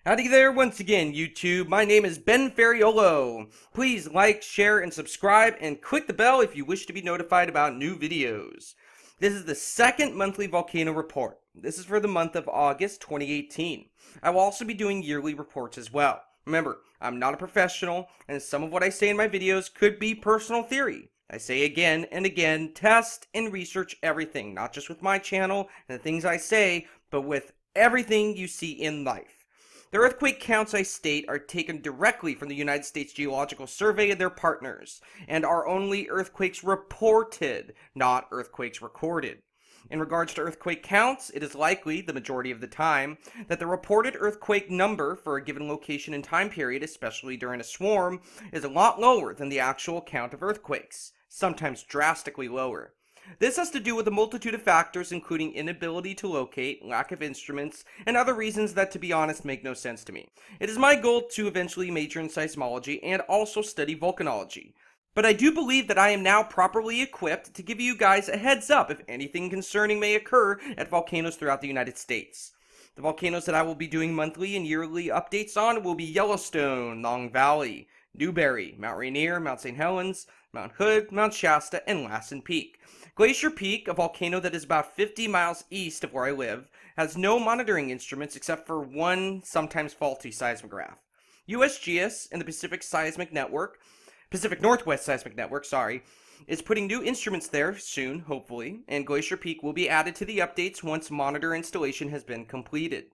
Howdy there once again, YouTube. My name is Ben Ferraiuolo. Please like, share, and subscribe, and click the bell if you wish to be notified about new videos. This is the second monthly volcano report. This is for the month of August 2018. I will also be doing yearly reports as well. Remember, I'm not a professional, and some of what I say in my videos could be personal theory. I say again and again, test and research everything, not just with my channel and the things I say, but with everything you see in life. The earthquake counts I state are taken directly from the United States Geological Survey and their partners, and are only earthquakes reported, not earthquakes recorded. In regards to earthquake counts, it is likely, the majority of the time, that the reported earthquake number for a given location and time period, especially during a swarm, is a lot lower than the actual count of earthquakes, sometimes drastically lower. This has to do with a multitude of factors, including inability to locate, lack of instruments, and other reasons that, to be honest, make no sense to me. It is my goal to eventually major in seismology and also study volcanology. But I do believe that I am now properly equipped to give you guys a heads up if anything concerning may occur at volcanoes throughout the United States. The volcanoes that I will be doing monthly and yearly updates on will be Yellowstone, Long Valley, Newberry, Mount Rainier, Mount St. Helens, Mount Hood, Mount Shasta, and Lassen Peak. Glacier Peak, a volcano that is about 50 miles east of where I live, has no monitoring instruments except for one sometimes faulty seismograph. USGS and the Pacific Northwest Seismic Network, is putting new instruments there soon, hopefully, and Glacier Peak will be added to the updates once monitor installation has been completed.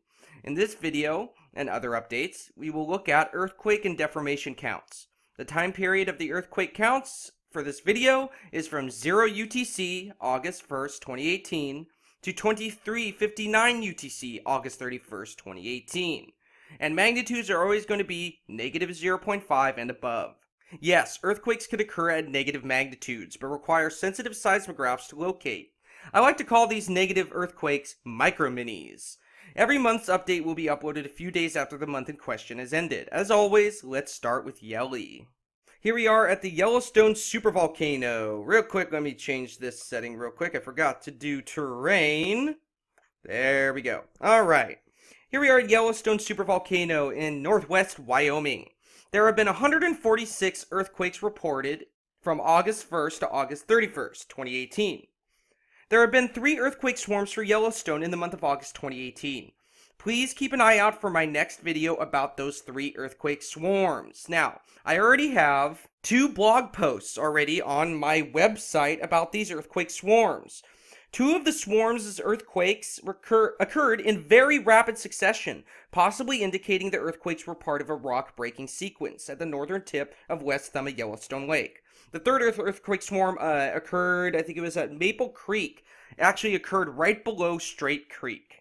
In this video, and other updates, we will look at earthquake and deformation counts. The time period of the earthquake counts for this video is from 0 UTC, August 1st, 2018, to 2359 UTC, August 31st, 2018. And magnitudes are always going to be negative 0.5 and above. Yes, earthquakes could occur at negative magnitudes, but require sensitive seismographs to locate. I like to call these negative earthquakes micro-minis. Every month's update will be uploaded a few days after the month in question has ended. As always, let's start with Yelly. Here we are at the Yellowstone supervolcano. Real quick, let me change this setting real quick. I forgot to do terrain. There we go. Alright. Here we are at Yellowstone supervolcano in northwest Wyoming. There have been 146 earthquakes reported from August 1st to August 31st, 2018. There have been 3 earthquake swarms for Yellowstone in the month of August 2018. Please keep an eye out for my next video about those 3 earthquake swarms. Now, I already have 2 blog posts already on my website about these earthquake swarms. 2 of the swarms' earthquakes occurred in very rapid succession, possibly indicating the earthquakes were part of a rock-breaking sequence at the northern tip of west thumb of Yellowstone Lake. The third earthquake swarm occurred, I think it was at Maple Creek. It actually occurred right below Straight Creek.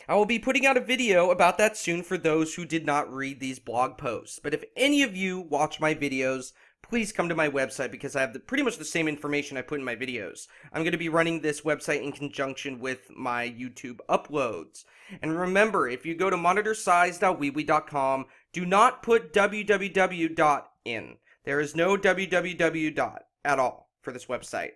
I will be putting out a video about that soon for those who did not read these blog posts. But if any of you watch my videos, please come to my website because I have pretty much the same information I put in my videos. I'm going to be running this website in conjunction with my YouTube uploads. And remember, if you go to monitorsize.weebly.com, do not put www. in. There is no www. at all for this website.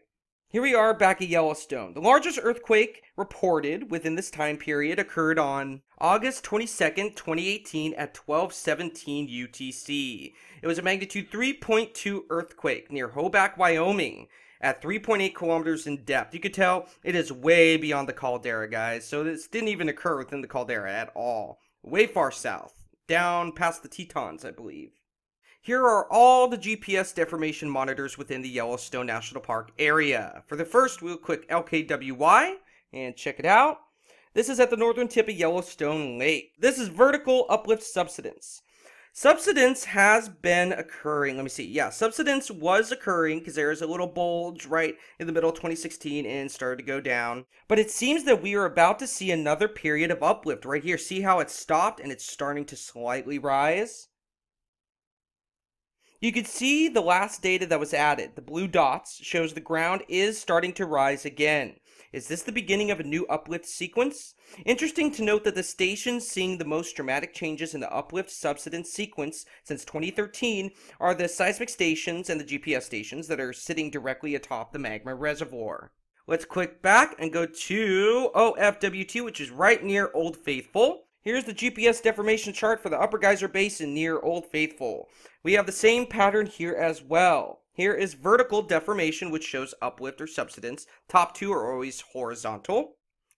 Here we are back at Yellowstone. The largest earthquake reported within this time period occurred on August 22nd, 2018 at 12:17 UTC. It was a magnitude 3.2 earthquake near Hoback, Wyoming at 3.8 kilometers in depth. You could tell it is way beyond the caldera, guys, so this didn't even occur within the caldera at all. Way far south, down past the Tetons, I believe. Here are all the GPS deformation monitors within the Yellowstone National Park area. For the first, we'll click LKWY and check it out. This is at the northern tip of Yellowstone Lake. This is vertical uplift subsidence. Subsidence has been occurring. Let me see. Yeah, subsidence was occurring because there is a little bulge right in the middle of 2016 and started to go down. But it seems that we are about to see another period of uplift right here. See how it stopped and it's starting to slightly rise? You can see the last data that was added. The blue dots shows the ground is starting to rise again. Is this the beginning of a new uplift sequence? Interesting to note that the stations seeing the most dramatic changes in the uplift subsidence sequence since 2013 are the seismic stations and the GPS stations that are sitting directly atop the magma reservoir. Let's click back and go to OFW2, which is right near Old Faithful. Here's the GPS deformation chart for the Upper Geyser Basin near Old Faithful. We have the same pattern here as well. Here is vertical deformation, which shows uplift or subsidence. Top two are always horizontal.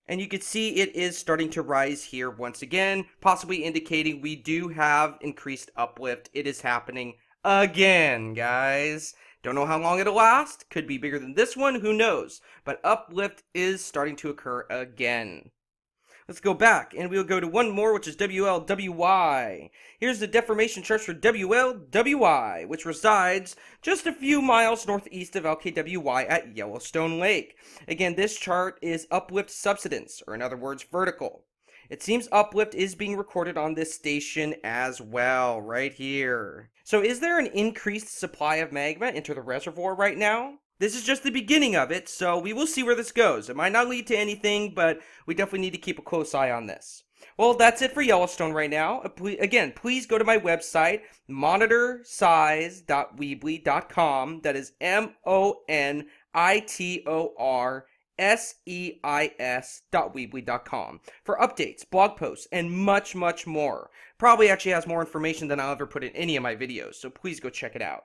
And you can see it is starting to rise here once again, possibly indicating we do have increased uplift. It is happening again, guys. Don't know how long it'll last. Could be bigger than this one, who knows. But uplift is starting to occur again. Let's go back, and we'll go to one more, which is WLWY. Here's the deformation charts for WLWY, which resides just a few miles northeast of LKWY at Yellowstone Lake. Again, this chart is uplift subsidence, or in other words, vertical. It seems uplift is being recorded on this station as well, right here. So is there an increased supply of magma into the reservoir right now? This is just the beginning of it, so we will see where this goes. It might not lead to anything, but we definitely need to keep a close eye on this. Well, that's it for Yellowstone right now. Again, please go to my website, monitorsize.weebly.com. That is monitorseis.weebly.com for updates, blog posts, and much, much more. Probably actually has more information than I'll ever put in any of my videos, so please go check it out.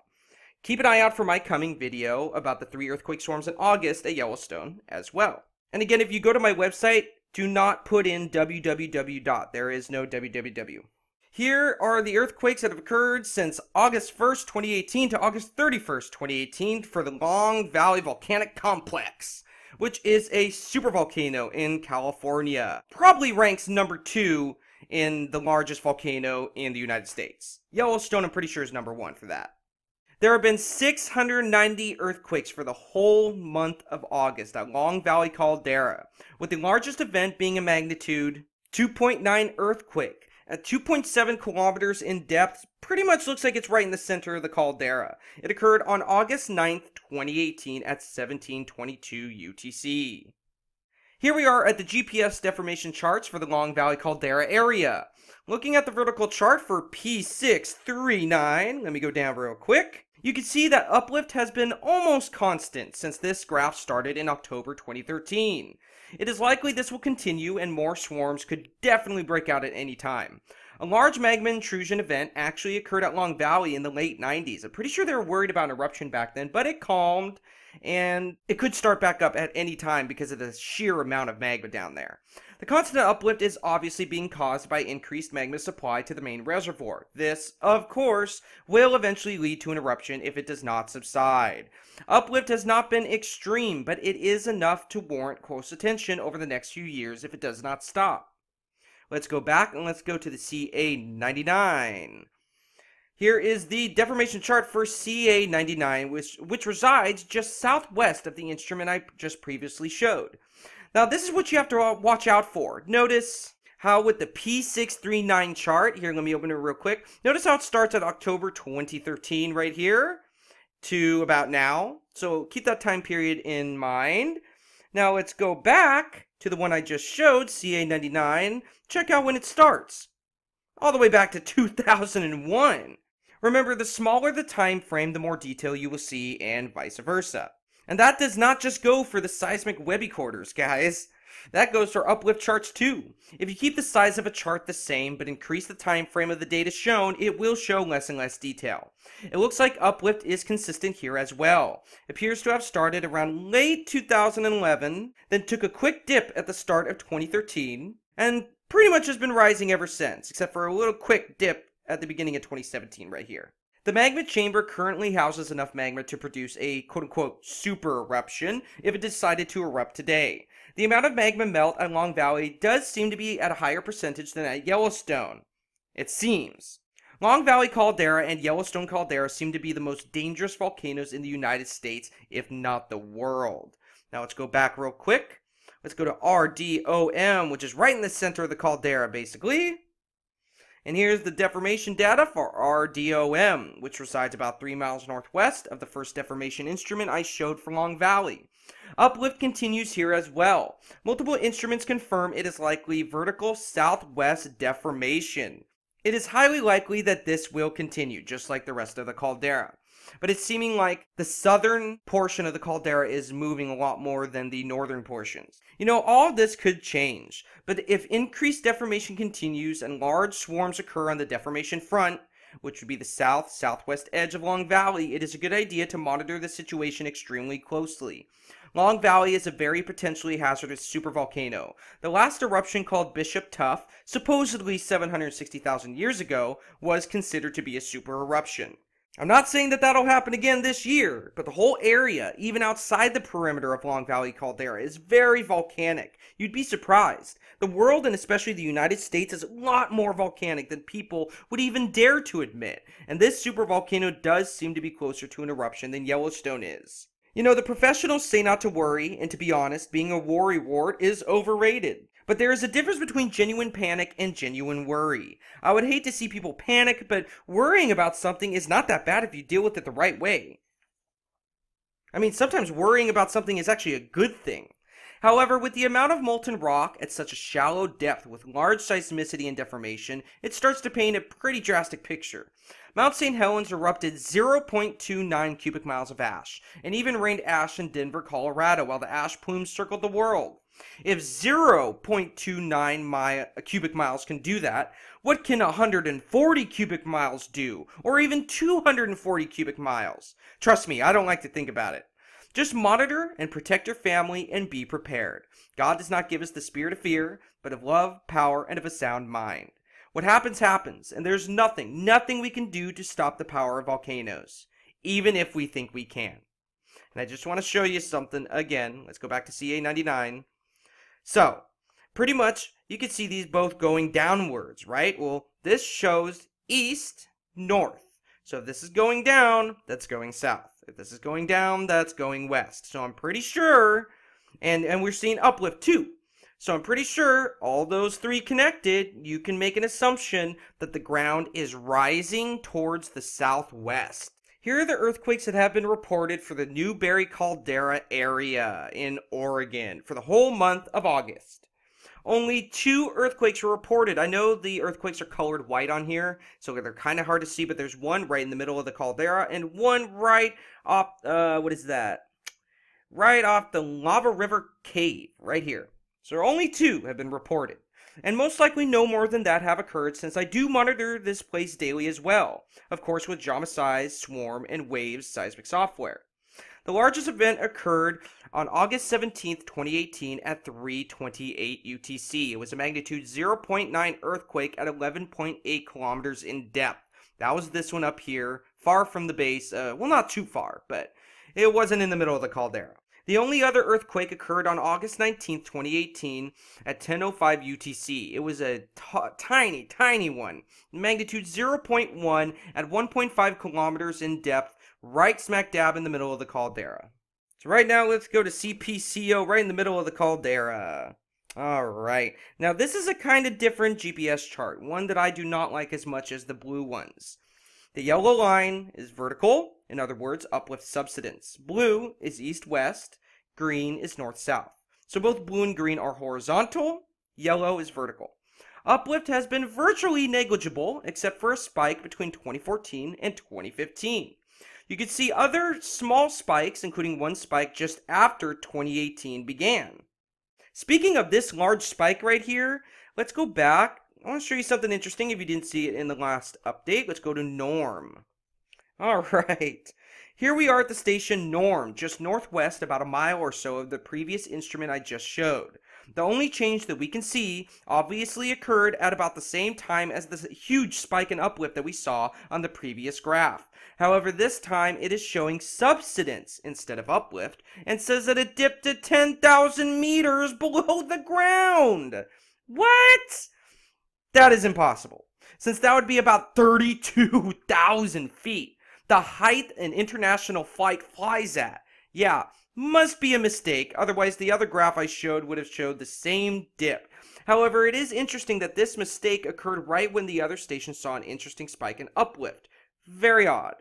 Keep an eye out for my coming video about the 3 earthquake storms in August at Yellowstone as well. And again, if you go to my website, do not put in www. There is no www. Here are the earthquakes that have occurred since August 1st, 2018 to August 31st, 2018 for the Long Valley Volcanic Complex, which is a supervolcano in California. Probably ranks number 2 in the largest volcano in the United States. Yellowstone, I'm pretty sure, is number 1 for that. There have been 690 earthquakes for the whole month of August at Long Valley Caldera, with the largest event being a magnitude 2.9 earthquake at 2.7 kilometers in depth. Pretty much looks like it's right in the center of the caldera. It occurred on August 9th, 2018 at 1722 UTC. Here we are at the GPS deformation charts for the Long Valley Caldera area. Looking at the vertical chart for P639, let me go down real quick. You can see that uplift has been almost constant since this graph started in October 2013. It is likely this will continue and more swarms could definitely break out at any time. A large magma intrusion event actually occurred at Long Valley in the late 90s. I'm pretty sure they were worried about an eruption back then, but it calmed, and it could start back up at any time because of the sheer amount of magma down there. The constant uplift is obviously being caused by increased magma supply to the main reservoir. This, of course, will eventually lead to an eruption if it does not subside. Uplift has not been extreme, but it is enough to warrant close attention over the next few years if it does not stop. Let's go back and let's go to the CA99. Here is the deformation chart for CA99, which resides just southwest of the instrument I just previously showed. Now, this is what you have to watch out for. Notice how with the P639 chart, here, let me open it real quick. Notice how it starts at October 2013 right here to about now. So keep that time period in mind. Now, let's go back to the one I just showed, CA99. Check out when it starts. All the way back to 2001. Remember, the smaller the time frame, the more detail you will see, and vice versa. And that does not just go for the seismic Webby quarters, guys. That goes for uplift charts too. If you keep the size of a chart the same, but increase the time frame of the data shown, it will show less and less detail. It looks like uplift is consistent here as well. It appears to have started around late 2011, then took a quick dip at the start of 2013, and pretty much has been rising ever since, except for a little quick dip at the beginning of 2017 right here. The magma chamber currently houses enough magma to produce a quote-unquote super eruption if it decided to erupt today. The amount of magma melt at Long Valley does seem to be at a higher percentage than at Yellowstone. It seems. Long Valley Caldera and Yellowstone Caldera seem to be the most dangerous volcanoes in the United States, if not the world. Now let's go back real quick. Let's go to RDOM, which is right in the center of the caldera, basically. And here's the deformation data for RDOM, which resides about 3 miles northwest of the first deformation instrument I showed for Long Valley. Uplift continues here as well. Multiple instruments confirm it is likely vertical southwest deformation. It is highly likely that this will continue, just like the rest of the caldera. but it's seeming like the southern portion of the caldera is moving a lot more than the northern portions. You know, all of this could change, but if increased deformation continues and large swarms occur on the deformation front, which would be the southwest edge of Long Valley, it is a good idea to monitor the situation extremely closely. Long Valley is a very potentially hazardous supervolcano. The last eruption, called Bishop Tuff, supposedly 760,000 years ago, was considered to be a super eruption. I'm not saying that that'll happen again this year, but the whole area, even outside the perimeter of Long Valley caldera, is very volcanic. You'd be surprised. The world, and especially the United States, is a lot more volcanic than people would even dare to admit, and this supervolcano does seem to be closer to an eruption than Yellowstone is. You know, the professionals say not to worry, and to be honest, being a worrywart is overrated. But there is a difference between genuine panic and genuine worry. I would hate to see people panic, but worrying about something is not that bad if you deal with it the right way. I mean, sometimes worrying about something is actually a good thing. However, with the amount of molten rock at such a shallow depth with large seismicity and deformation, it starts to paint a pretty drastic picture. Mount St. Helens erupted 0.29 cubic miles of ash, and even rained ash in Denver, Colorado, while the ash plumes circled the world. If 0.29 cubic miles can do that, what can 140 cubic miles do? Or even 240 cubic miles? Trust me, I don't like to think about it. Just monitor and protect your family and be prepared. God does not give us the spirit of fear, but of love, power, and of a sound mind. What happens, happens, and there's nothing we can do to stop the power of volcanoes, even if we think we can. And I just want to show you something again. Let's go back to CA99. So, pretty much, you can see these both going downwards, right? Well, this shows east, north. So if this is going down, that's going south. If this is going down, that's going west. So I'm pretty sure, and we're seeing uplift too. So I'm pretty sure all those three connected, you can make an assumption that the ground is rising towards the southwest. Here are the earthquakes that have been reported for the Newberry caldera area in Oregon for the whole month of August. Only 2 earthquakes were reported. I know the earthquakes are colored white on here, so they're kind of hard to see, but there's one right in the middle of the caldera and one right off, right off the Lava River Cave, right here. So only 2 have been reported. And most likely no more than that have occurred, since I do monitor this place daily as well. Of course with JAMA Size, Swarm, and Waves seismic software. The largest event occurred on August 17th, 2018 at 3:28 UTC. It was a magnitude 0.9 earthquake at 11.8 kilometers in depth. That was this one up here, far from the base. Well, not too far, but it wasn't in the middle of the caldera. The only other earthquake occurred on August 19th, 2018 at 10:05 UTC. It was a tiny one. Magnitude 0.1 at 1.5 kilometers in depth, right smack dab in the middle of the caldera. So right now, let's go to CPCO right in the middle of the caldera. Alright, now this is a kind of different GPS chart, one that I do not like as much as the blue ones. The yellow line is vertical, in other words, uplift subsidence. Blue is east-west, green is north-south. So both blue and green are horizontal, yellow is vertical. Uplift has been virtually negligible, except for a spike between 2014 and 2015. You can see other small spikes, including one spike just after 2018 began. Speaking of this large spike right here, let's go back. I want to show you something interesting if you didn't see it in the last update. Let's go to Norm. Alright, here we are at the station Norm, just northwest about a mile or so of the previous instrument I just showed. The only change that we can see obviously occurred at about the same time as the huge spike in uplift that we saw on the previous graph. However, this time it is showing subsidence instead of uplift, and says that it dipped to 10,000 meters below the ground. What? That is impossible, since that would be about 32,000 feet, the height an international flight flies at. Yeah, must be a mistake, otherwise the other graph I showed would have showed the same dip. However, it is interesting that this mistake occurred right when the other station saw an interesting spike in uplift. Very odd.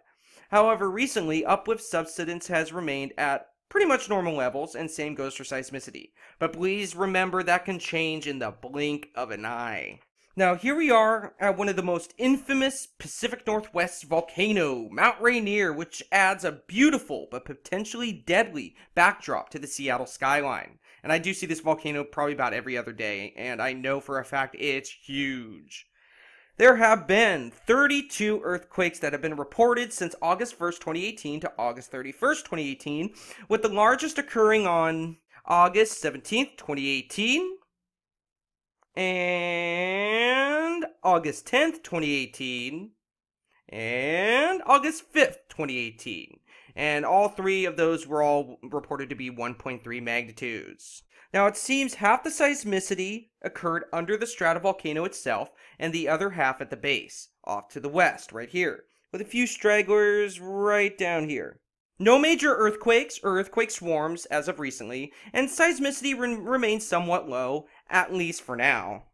However, recently, uplift subsidence has remained at pretty much normal levels, and same goes for seismicity. But please remember that can change in the blink of an eye. Now, here we are at one of the most infamous Pacific Northwest volcano, Mount Rainier, which adds a beautiful but potentially deadly backdrop to the Seattle skyline. And I do see this volcano probably about every other day, and I know for a fact it's huge. There have been 32 earthquakes that have been reported since August 1st, 2018 to August 31st, 2018, with the largest occurring on August 17th, 2018, and August 10th, 2018, and August 5th, 2018. And all three of those were all reported to be 1.3 magnitudes. Now, it seems half the seismicity occurred under the stratovolcano itself, and the other half at the base, off to the west, right here, with a few stragglers right down here. No major earthquakes or earthquake swarms as of recently, and seismicity remains somewhat low, at least for now.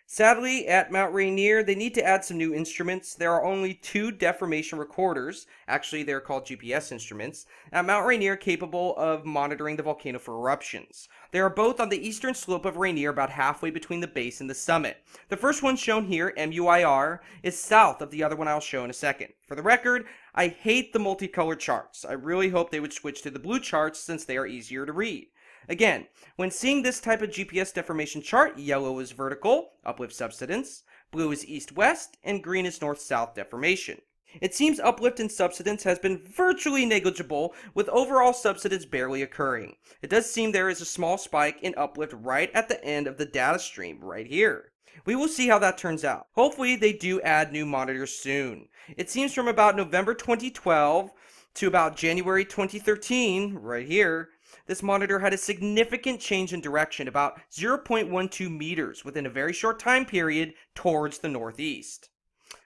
Sadly, at Mount Rainier, they need to add some new instruments. There are only 2 deformation recorders, actually they're called GPS instruments, at Mount Rainier capable of monitoring the volcano for eruptions. They are both on the eastern slope of Rainier, about halfway between the base and the summit. The first one shown here, MUIR, is south of the other one I'll show in a second. For the record, I hate the multicolored charts. I really hope they would switch to the blue charts since they are easier to read. Again, when seeing this type of GPS deformation chart, yellow is vertical, uplift subsidence, blue is east-west, and green is north-south deformation. It seems uplift and subsidence has been virtually negligible, with overall subsidence barely occurring. It does seem there is a small spike in uplift right at the end of the data stream, right here. We will see how that turns out. Hopefully they do add new monitors soon. It seems from about November 2012 to about January 2013, right here, this monitor had a significant change in direction, about 0.12 meters within a very short time period towards the northeast.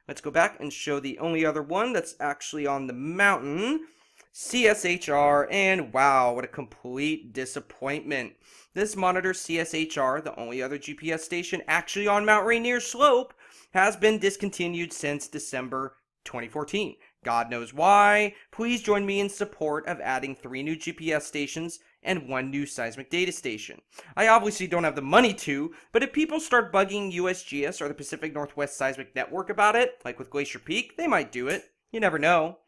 Let's go back and show the only other one that's actually on the mountain, CSHR, and wow, what a complete disappointment. This monitor, CSHR, the only other GPS station actually on Mount Rainier slope, has been discontinued since December 2014. God knows why. Please join me in support of adding 3 new GPS stations and 1 new seismic data station. I obviously don't have the money to, but if people start bugging USGS or the Pacific Northwest Seismic Network about it, like with Glacier Peak, they might do it. You never know.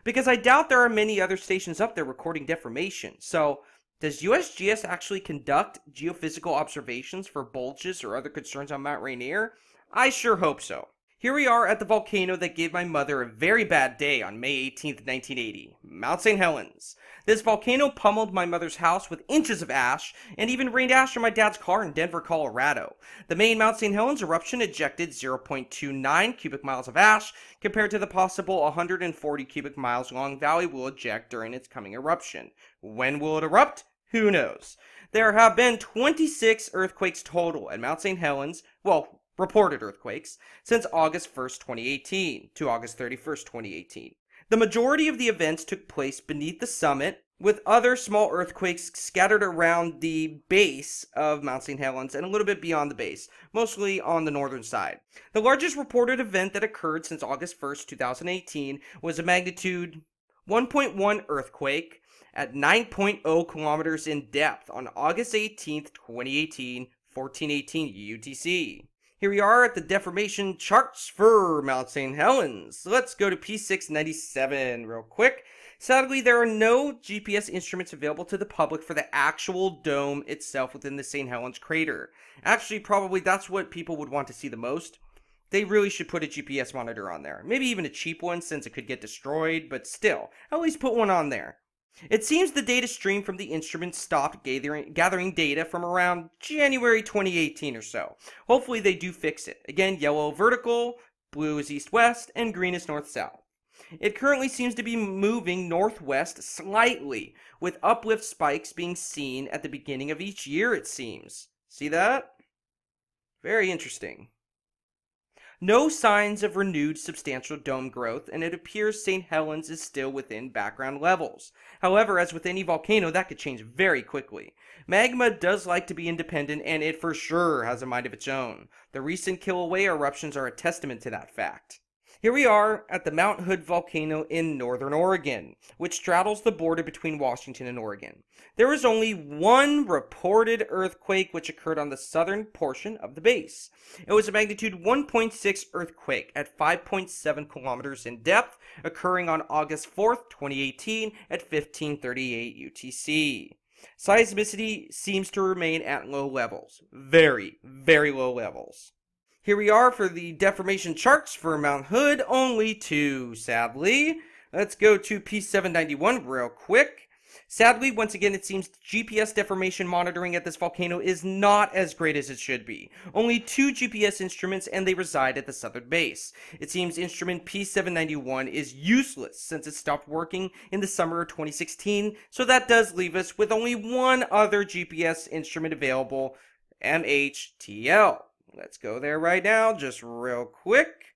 Because I doubt there are many other stations up there recording deformation. So, does USGS actually conduct geophysical observations for bulges or other concerns on Mount Rainier? I sure hope so. Here we are at the volcano that gave my mother a very bad day on May 18th, 1980, Mount St. Helens. This volcano pummeled my mother's house with inches of ash, and even rained ash on my dad's car in Denver, Colorado. The main Mount St. Helens eruption ejected 0.29 cubic miles of ash, compared to the possible 140 cubic miles Long Valley will eject during its coming eruption. When will it erupt? Who knows? There have been 26 earthquakes total at Mount St. Helens, well, reported earthquakes, since August 1st, 2018 to August 31st, 2018. The majority of the events took place beneath the summit, with other small earthquakes scattered around the base of Mount St. Helens and a little bit beyond the base, mostly on the northern side. The largest reported event that occurred since August 1st, 2018 was a magnitude 1.1 earthquake at 9.0 kilometers in depth on August 18th, 2018, 1418 UTC. Here we are at the deformation charts for Mount St. Helens. Let's go to P697 real quick. Sadly, there are no GPS instruments available to the public for the actual dome itself within the St. Helens crater. Actually, probably that's what people would want to see the most. They really should put a GPS monitor on there. Maybe even a cheap one since it could get destroyed, but still, at least put one on there. It seems the data stream from the instruments stopped gathering data from around January 2018 or so. Hopefully they do fix it. Again, yellow vertical, blue is east-west, and green is north-south. It currently seems to be moving northwest slightly, with uplift spikes being seen at the beginning of each year, it seems. See that? Very interesting. No signs of renewed substantial dome growth, and it appears St. Helens is still within background levels. However, as with any volcano, that could change very quickly. Magma does like to be independent, and it for sure has a mind of its own. The recent Kilauea eruptions are a testament to that fact. Here we are at the Mount Hood volcano in northern Oregon, which straddles the border between Washington and Oregon. There is only one reported earthquake which occurred on the southern portion of the base. It was a magnitude 1.6 earthquake at 5.7 kilometers in depth, occurring on August 4th, 2018 at 1538 UTC. Seismicity seems to remain at low levels. Very, very low levels. Here we are for the deformation charts for Mount Hood, only two, sadly. Let's go to P791 real quick. Sadly, once again, it seems GPS deformation monitoring at this volcano is not as great as it should be. Only two GPS instruments, and they reside at the southern base. It seems instrument P791 is useless since it stopped working in the summer of 2016, so that does leave us with only one other GPS instrument available, MHTL. Let's go there right now, just real quick.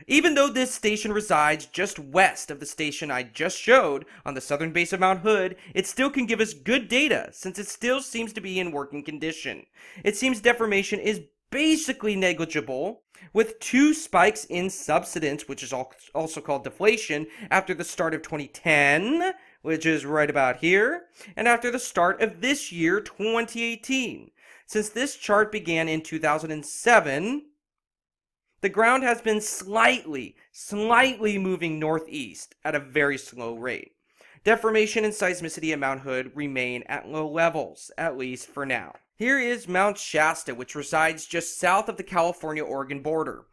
Even though this station resides just west of the station I just showed on the southern base of Mount Hood, it still can give us good data since it still seems to be in working condition. It seems deformation is basically negligible, with two spikes in subsidence, which is also called deflation, after the start of 2010, which is right about here, and after the start of this year, 2018. Since this chart began in 2007, the ground has been slightly moving northeast at a very slow rate. Deformation and seismicity at Mount Hood remain at low levels, at least for now. Here is Mount Shasta, which resides just south of the California-Oregon border.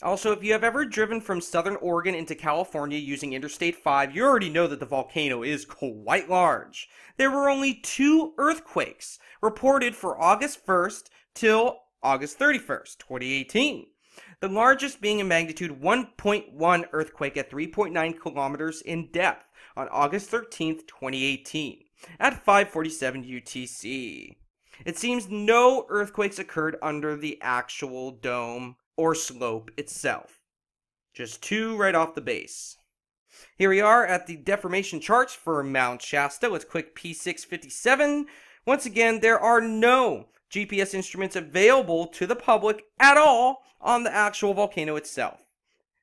Also, if you have ever driven from southern Oregon into California using Interstate 5, you already know that the volcano is quite large. There were only two earthquakes reported for August 1st till August 31st, 2018. The largest being a magnitude 1.1 earthquake at 3.9 kilometers in depth on August 13th, 2018, at 5:47 UTC. It seems no earthquakes occurred under the actual dome or slope itself. Just two right off the base. Here we are at the deformation charts for Mount Shasta. Let's click P657. Once again, there are no GPS instruments available to the public at all on the actual volcano itself.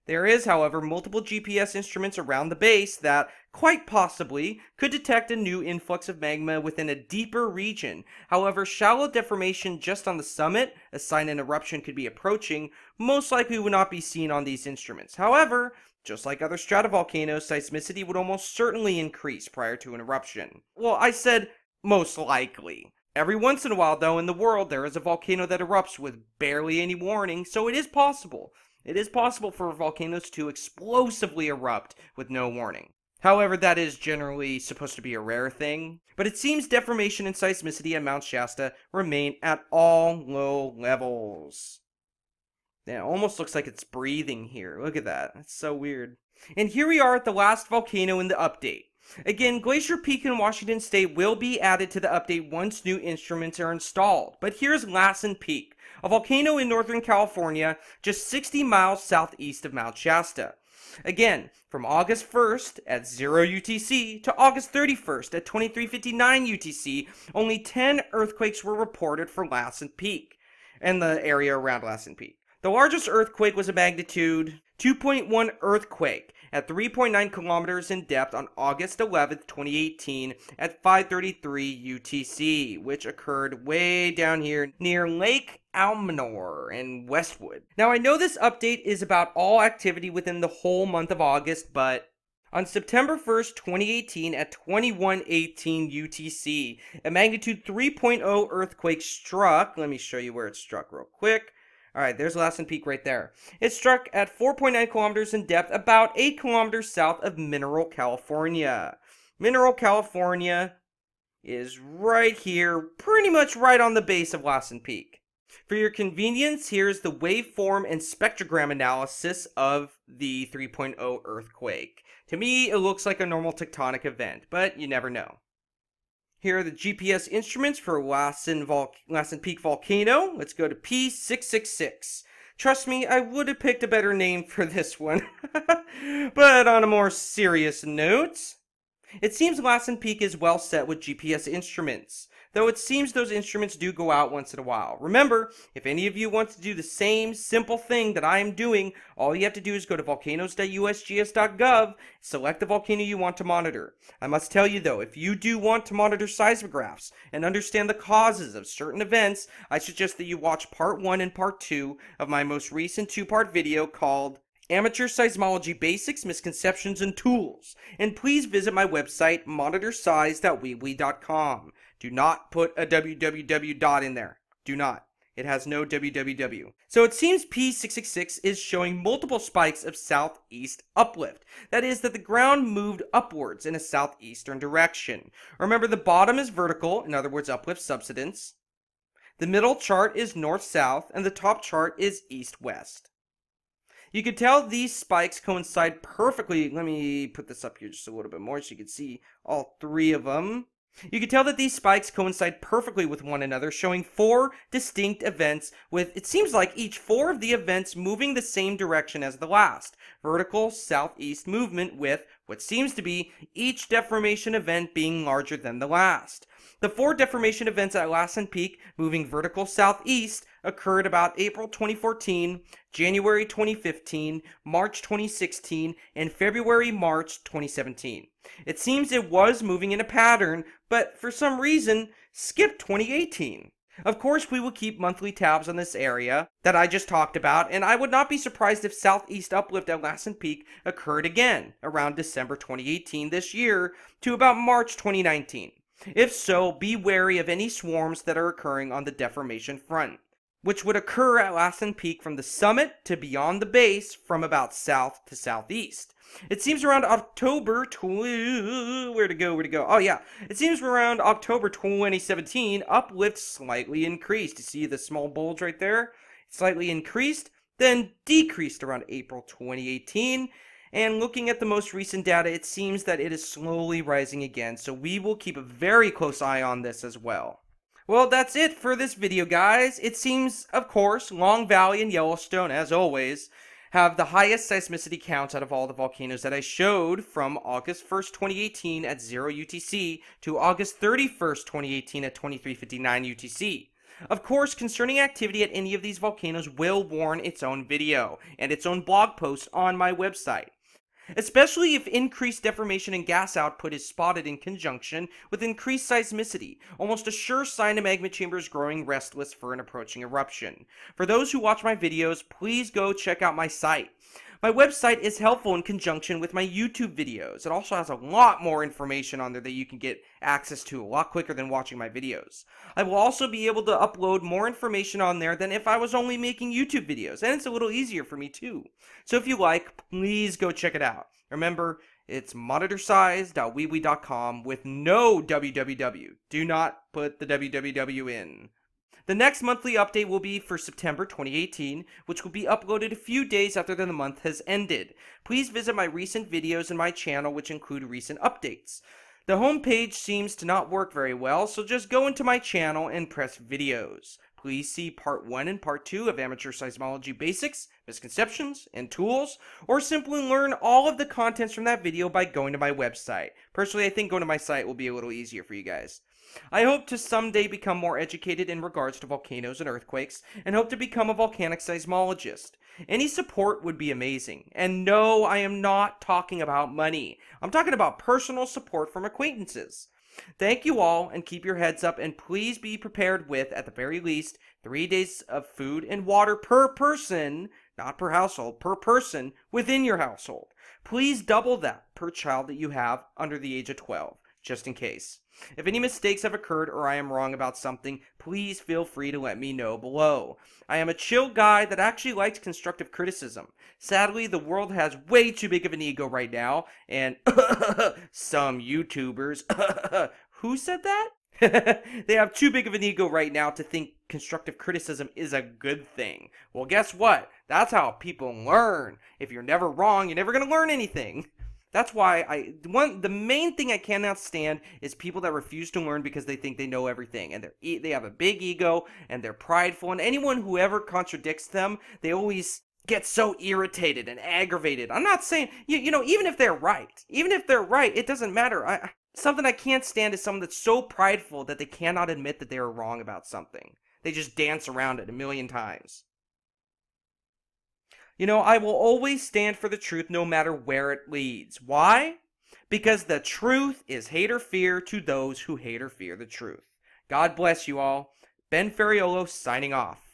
There is, however, multiple GPS instruments around the base that, quite possibly, could detect a new influx of magma within a deeper region. However, shallow deformation just on the summit, a sign an eruption could be approaching, most likely would not be seen on these instruments. However, just like other stratovolcanoes, seismicity would almost certainly increase prior to an eruption. Well, I said most likely. Every once in a while, though, in the world, there is a volcano that erupts with barely any warning, so it is possible. It is possible for volcanoes to explosively erupt with no warning. However, that is generally supposed to be a rare thing. But it seems deformation and seismicity at Mount Shasta remain at all low levels. Yeah, it almost looks like it's breathing here. Look at that. That's so weird. And here we are at the last volcano in the update. Again, Glacier Peak in Washington State will be added to the update once new instruments are installed. But here's Lassen Peak, a volcano in northern California, just 60 miles southeast of Mount Shasta. Again, from August 1st at 0 UTC to August 31st at 2359 UTC, only 10 earthquakes were reported for Lassen Peak and the area around Lassen Peak. The largest earthquake was a magnitude 2.1 earthquake at 3.9 kilometers in depth on August 11th, 2018 at 5:33 UTC, which occurred way down here near Lake Almanor in Westwood. Now, I know this update is about all activity within the whole month of August, but on September 1st, 2018 at 21:18 UTC, a magnitude 3.0 earthquake struck. Let me show you where it struck real quick. Alright, there's Lassen Peak right there. It struck at 4.9 kilometers in depth, about 8 kilometers south of Mineral, California. Mineral, California is right here, pretty much right on the base of Lassen Peak. For your convenience, here's the waveform and spectrogram analysis of the 3.0 earthquake. To me, it looks like a normal tectonic event, but you never know. Here are the GPS instruments for Lassen Peak Volcano. Let's go to P666. Trust me, I would have picked a better name for this one. But on a more serious note, It seems Lassen Peak is well set with GPS instruments, though it seems those instruments do go out once in a while. Remember, if any of you want to do the same simple thing that I am doing, all you have to do is go to volcanoes.usgs.gov, select the volcano you want to monitor. I must tell you though, if you do want to monitor seismographs and understand the causes of certain events, I suggest that you watch part 1 and part 2 of my most recent 2-part video called Amateur Seismology Basics, Misconceptions, and Tools. And please visit my website, monitorsize.weebly.com. Do not put a www in there. Do not. It has no www. So it seems P666 is showing multiple spikes of southeast uplift. That is, that the ground moved upwards in a southeastern direction. Remember, the bottom is vertical, in other words, uplift subsidence. The middle chart is north-south, and the top chart is east-west. You can tell these spikes coincide perfectly. Let me put this up here just a little bit more so you can see all 3 of them. You can tell that these spikes coincide perfectly with one another, showing 4 distinct events with, it seems like, each 4 of the events moving the same direction as the last. Vertical southeast movement with what seems to be each deformation event being larger than the last. The 4 deformation events at Lassen Peak moving vertical southeast occurred about April 2014, January 2015, March 2016, and February-March 2017. It seems it was moving in a pattern, but for some reason skipped 2018. Of course, we will keep monthly tabs on this area that I just talked about, and I would not be surprised if southeast uplift at Lassen Peak occurred again around December 2018 this year to about March 2019. If so, be wary of any swarms that are occurring on the deformation front, which would occur at Lassen Peak from the summit to beyond the base from about south to southeast. It seems around October, where'd it go? Oh yeah, it seems around October 2017, uplift slightly increased. You see the small bulge right there? Slightly increased, then decreased around April 2018. And looking at the most recent data, it seems that it is slowly rising again, so we will keep a very close eye on this as well. Well, that's it for this video, guys. It seems, of course, Long Valley and Yellowstone, as always, have the highest seismicity counts out of all the volcanoes that I showed from August 1st, 2018 at 0 UTC to August 31st, 2018 at 2359 UTC. Of course, concerning activity at any of these volcanoes will warrant its own video and its own blog post on my website. Especially if increased deformation and gas output is spotted in conjunction with increased seismicity, almost a sure sign a magma chamber is growing restless for an approaching eruption. For those who watch my videos, please go check out my site. My website is helpful in conjunction with my YouTube videos. It also has a lot more information on there that you can get access to a lot quicker than watching my videos. I will also be able to upload more information on there than if I was only making YouTube videos, and it's a little easier for me too. So if you like, please go check it out. Remember, it's monitorsize.weebly.com with no www. Do not put the www in. The next monthly update will be for September 2018, which will be uploaded a few days after the month has ended. Please visit my recent videos in my channel, which include recent updates. The home page seems to not work very well, so just go into my channel and press videos. Please see part 1 and part 2 of Amateur Seismology Basics, Misconceptions, and Tools, or simply learn all of the contents from that video by going to my website. Personally, I think going to my site will be a little easier for you guys. I hope to someday become more educated in regards to volcanoes and earthquakes, and hope to become a volcanic seismologist. Any support would be amazing. And no, I am not talking about money. I'm talking about personal support from acquaintances. Thank you all, and keep your heads up, and please be prepared with, at the very least, 3 days of food and water per person, not per household, per person within your household. Please double that per child that you have under the age of 12, just in case. If any mistakes have occurred or I am wrong about something, please feel free to let me know below. I am a chill guy that actually likes constructive criticism. Sadly, the world has way too big of an ego right now, and some YouTubers, who said that? They have too big of an ego right now to think constructive criticism is a good thing. Well, guess what? That's how people learn. If you're never wrong, you're never going to learn anything. That's why the main thing I cannot stand is people that refuse to learn because they think they know everything, and they have a big ego and they're prideful, and anyone who ever contradicts them, they always get so irritated and aggravated. I'm not saying, even if they're right, it doesn't matter. Something I can't stand is someone that's so prideful that they cannot admit that they are wrong about something. They just dance around it a million times. I will always stand for the truth no matter where it leads. Why? Because the truth is hate or fear to those who hate or fear the truth. God bless you all. Ben Ferraiuolo signing off.